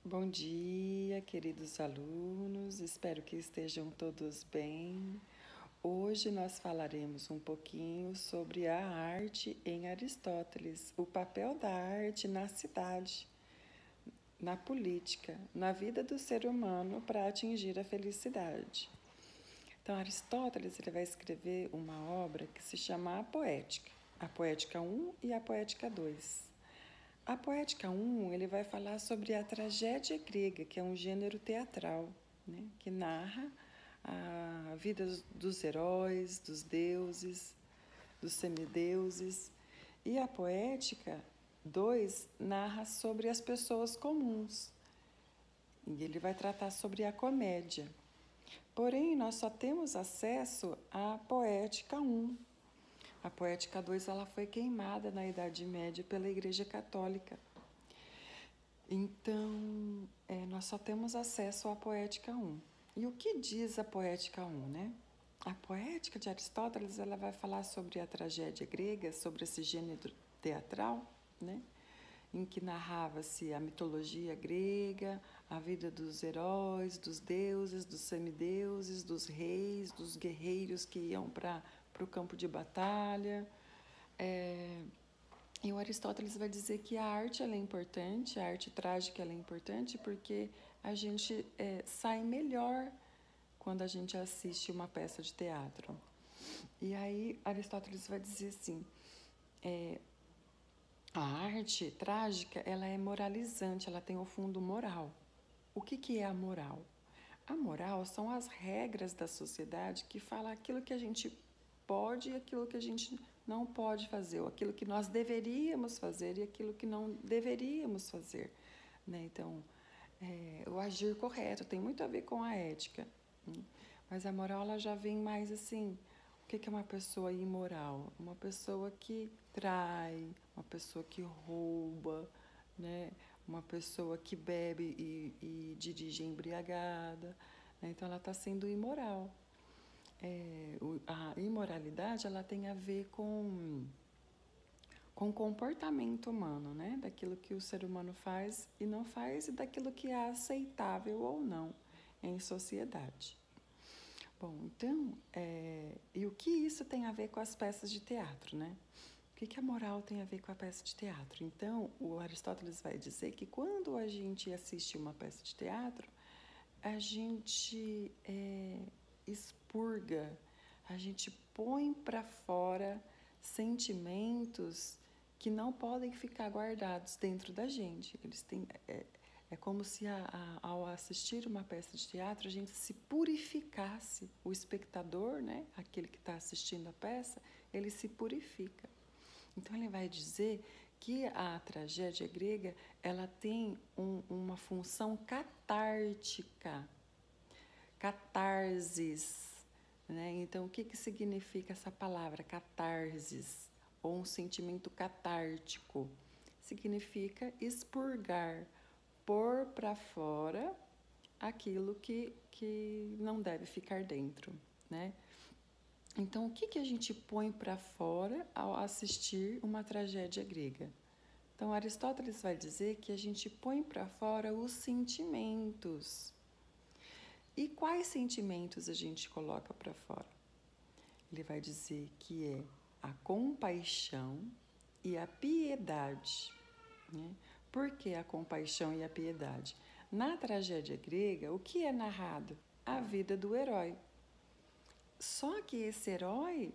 Bom dia, queridos alunos, espero que estejam todos bem. Hoje nós falaremos um pouquinho sobre a arte em Aristóteles, o papel da arte na cidade, na política, na vida do ser humano para atingir a felicidade. Então, Aristóteles ele vai escrever uma obra que se chama a Poética 1 e a Poética 2. A Poética 1, ele vai falar sobre a tragédia grega, que é um gênero teatral, né, que narra a vida dos heróis, dos deuses, dos semideuses. E a Poética 2 narra sobre as pessoas comuns. E ele vai tratar sobre a comédia. Porém, nós só temos acesso à Poética 1. A Poética 2 ela foi queimada na Idade Média pela Igreja Católica. Então, nós só temos acesso à Poética 1. E o que diz a Poética 1, né? A Poética de Aristóteles ela vai falar sobre a tragédia grega, sobre esse gênero teatral, né? Em que narrava-se a mitologia grega, a vida dos heróis, dos deuses, dos semideuses, dos reis, dos guerreiros que iam para o campo de batalha. E o Aristóteles vai dizer que a arte ela é importante, a arte trágica ela é importante porque a gente sai melhor quando a gente assiste uma peça de teatro. E aí Aristóteles vai dizer assim, a arte trágica ela é moralizante, ela tem o fundo moral. O que é a moral? A moral são as regras da sociedade que falam aquilo que a gente pode e aquilo que a gente não pode fazer, ou aquilo que nós deveríamos fazer e aquilo que não deveríamos fazer, né? Então, o agir correto tem muito a ver com a ética, né? Mas a moral ela já vem mais assim, o que é uma pessoa imoral? Uma pessoa que trai, uma pessoa que rouba, né? Uma pessoa que bebe e dirige embriagada, né? Então ela está sendo imoral. A imoralidade ela tem a ver com o comportamento humano, né? Daquilo que o ser humano faz e não faz e daquilo que é aceitável ou não em sociedade. Bom, então, e o que isso tem a ver com as peças de teatro, né? O que a moral tem a ver com a peça de teatro? Então, o Aristóteles vai dizer que quando a gente assiste uma peça de teatro, a gente expurga, a gente põe para fora sentimentos que não podem ficar guardados dentro da gente. Eles têm, é como se ao assistir uma peça de teatro a gente se purificasse. O espectador, né, aquele que está assistindo a peça, ele se purifica. Então ele vai dizer que a tragédia grega ela tem uma função catártica, catarsis, né? Então o que significa essa palavra catarsis ou um sentimento catártico? Significa expurgar, pôr para fora aquilo que não deve ficar dentro, né? Então, o que a gente põe para fora ao assistir uma tragédia grega? Então, Aristóteles vai dizer que a gente põe para fora os sentimentos. E quais sentimentos a gente coloca para fora? Ele vai dizer que é a compaixão e a piedade, né? Por que a compaixão e a piedade? Na tragédia grega, o que é narrado? A vida do herói. Só que esse herói,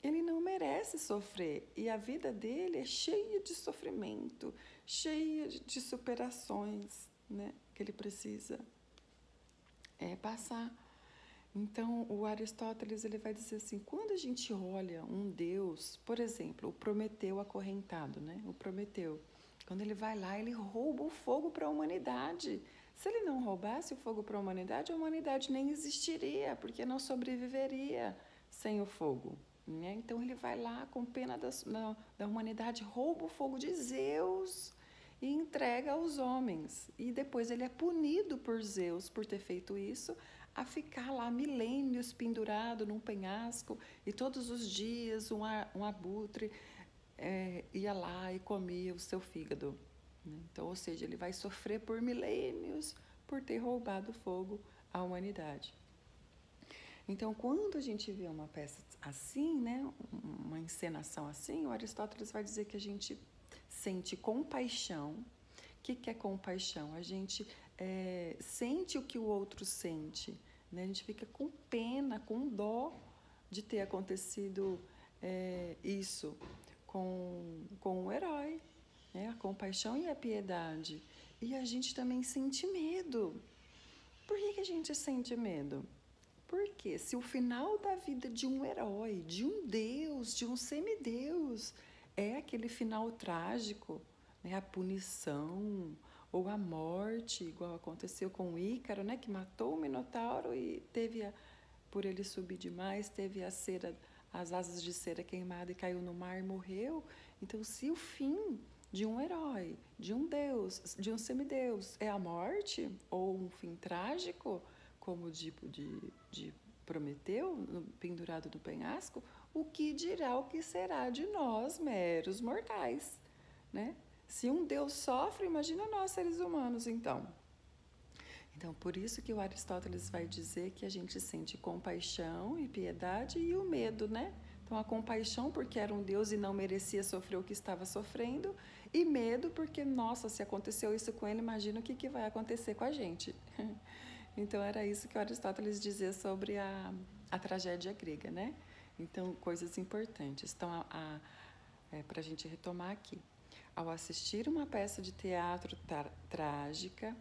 ele não merece sofrer e a vida dele é cheia de sofrimento, cheia de superações, né, que ele precisa passar. Então, o Aristóteles ele vai dizer assim, quando a gente olha um Deus, por exemplo, o Prometeu acorrentado, né? O Prometeu, quando ele vai lá, ele rouba o fogo para a humanidade. Se ele não roubasse o fogo para a humanidade nem existiria, porque não sobreviveria sem o fogo, né? Então ele vai lá com pena da humanidade, rouba o fogo de Zeus e entrega aos homens. E depois ele é punido por Zeus por ter feito isso, a ficar lá milênios pendurado num penhasco e todos os dias um abutre ia lá e comia o seu fígado, né? Então, ou seja, ele vai sofrer por milênios por ter roubado fogo à humanidade. Então, quando a gente vê uma peça assim, né, uma encenação assim, o Aristóteles vai dizer que a gente sente compaixão. O que é compaixão? A gente sente o que o outro sente, né? A gente fica com pena, com dó de ter acontecido isso com o herói, né? A compaixão e a piedade. E a gente também sente medo. Por que a gente sente medo? Porque se o final da vida de um herói, de um deus, de um semideus, é aquele final trágico, né? A punição ou a morte, igual aconteceu com o Ícaro, né? Que matou o Minotauro e por ele subir demais, teve as asas de cera queimada e caiu no mar e morreu. Então, se o fim de um herói, de um deus, de um semideus é a morte ou um fim trágico, como de Prometeu, pendurado no penhasco, o que dirá o que será de nós, meros mortais, né? Se um Deus sofre, imagina nós, seres humanos, então. Então, por isso que o Aristóteles vai dizer que a gente sente compaixão e piedade e o medo, né? Então, a compaixão porque era um Deus e não merecia sofrer o que estava sofrendo, e medo porque, nossa, se aconteceu isso com ele, imagina o que vai acontecer com a gente. Então, era isso que o Aristóteles dizia sobre a tragédia grega, né? Então, coisas importantes. Então, para a gente retomar aqui. Ao assistir uma peça de teatro trágica,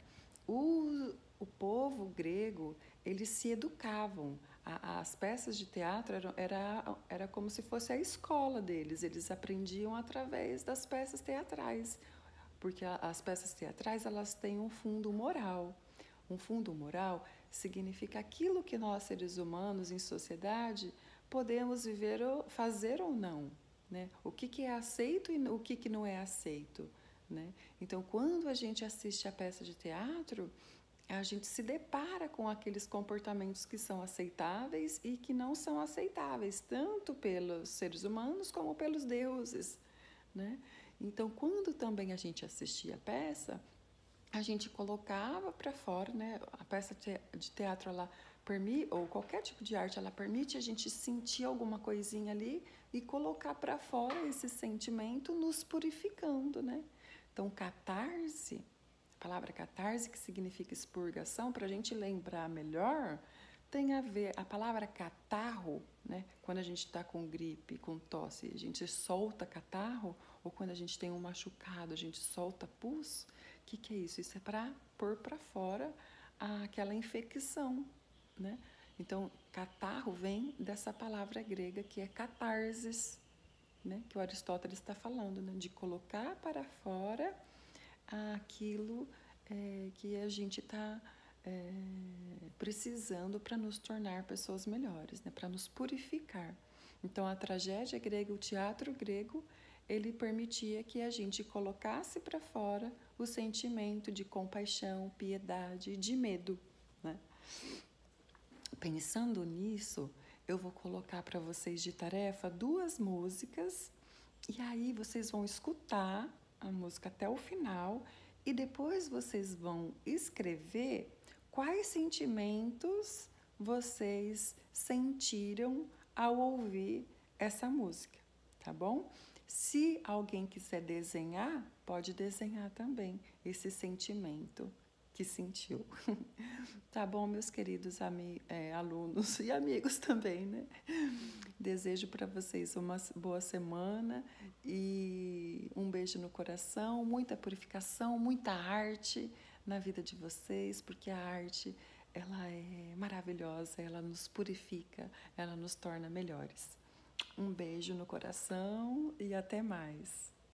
o povo grego, eles se educavam. As peças de teatro era como se fosse a escola deles. Eles aprendiam através das peças teatrais, porque as peças teatrais elas têm um fundo moral. Um fundo moral significa aquilo que nós, seres humanos, em sociedade, podemos viver, fazer ou não, né? O que é aceito e o que não é aceito, né? Então, quando a gente assiste a peça de teatro, a gente se depara com aqueles comportamentos que são aceitáveis e que não são aceitáveis, tanto pelos seres humanos como pelos deuses, né? Então, quando também a gente assistia a peça, a gente colocava para fora, né? A peça de teatro, ela permite, ou qualquer tipo de arte, ela permite a gente sentir alguma coisinha ali e colocar para fora esse sentimento, nos purificando, né? Então, catarse, a palavra catarse, que significa expurgação, para a gente lembrar melhor, tem a ver, a palavra catarro, né? Quando a gente está com gripe, com tosse, a gente solta catarro, ou quando a gente tem um machucado, a gente solta pus. O que é isso? Isso é para pôr para fora aquela infecção, né? Então, catarro vem dessa palavra grega que é catarsis, né? Que o Aristóteles está falando, né? De colocar para fora aquilo que a gente está precisando para nos tornar pessoas melhores, né? Para nos purificar. Então, a tragédia grega, o teatro grego, ele permitia que a gente colocasse para fora o sentimento de compaixão, piedade e de medo, né? Pensando nisso, eu vou colocar para vocês de tarefa 2 músicas e aí vocês vão escutar a música até o final e depois vocês vão escrever quais sentimentos vocês sentiram ao ouvir essa música, tá bom? Se alguém quiser desenhar, pode desenhar também esse sentimento que sentiu. Tá bom, meus queridos alunos e amigos também, né? Desejo para vocês uma boa semana e um beijo no coração, muita purificação, muita arte na vida de vocês, porque a arte, ela é maravilhosa, ela nos purifica, ela nos torna melhores. Um beijo no coração e até mais.